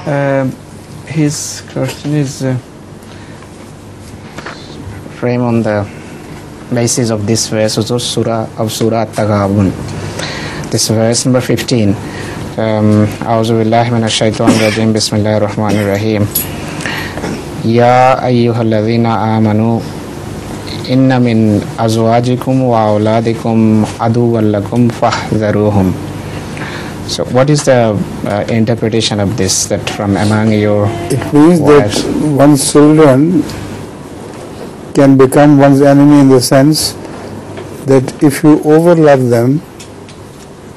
His question is framed on the basis of this verse of Surah At-Taghabun. This verse number 15. A'udhu billahi minash shaitanir rajim. Bismillahir rahmanir rahim. Ya ayyuhalladhina amanu inna min azwajikum wa auladikum aduwwan lakum fahdharuhum. So what is the interpretation of this, that from among your It means wives? that one's children can become one's enemy in the sense that if you overlove them,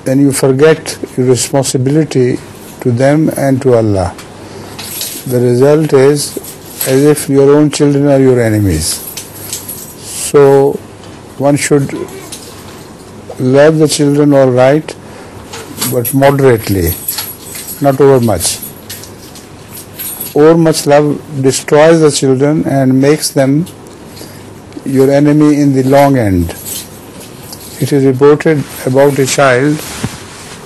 then you forget your responsibility to them and to Allah. The result is as if your own children are your enemies. So one should love the children all right, but moderately, not over much. Over much love destroys the children and makes them your enemy in the long end. It is reported about a child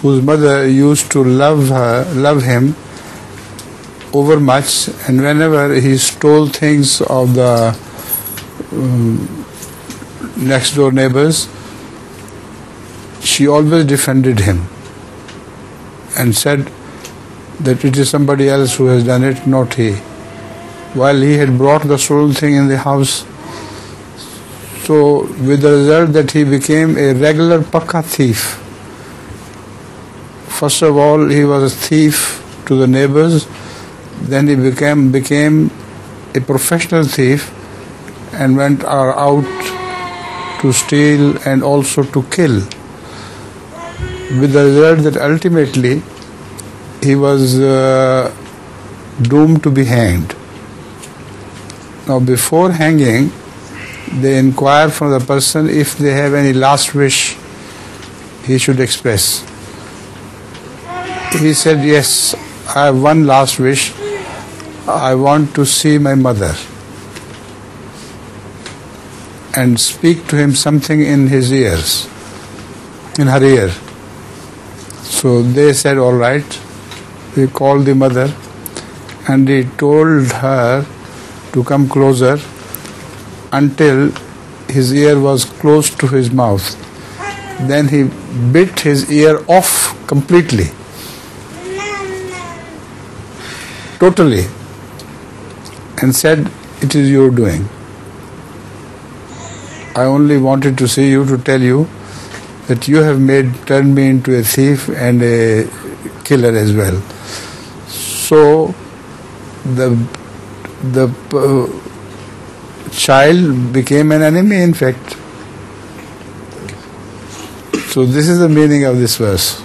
whose mother used to love him over much, and whenever he stole things of the next door neighbors, she always defended him and said that it is somebody else who has done it, not he, while he had brought the stolen thing in the house. So with the result that he became a regular pakka thief. First of all, he was a thief to the neighbors, then he became a professional thief and went out to steal and also to kill, with the result that ultimately he was doomed to be hanged. Now before hanging, they inquire from the person if they have any last wish he should express. He said, yes, I have one last wish. I want to see my mother and speak to him something in his ears, in her ear. So they said, all right. He called the mother and he told her to come closer until his ear was close to his mouth. Then he bit his ear off completely, totally, and said, it is your doing. I only wanted to see you to tell you that you have turned me into a thief and a killer as well. So the child became an enemy, in fact. So this is the meaning of this verse.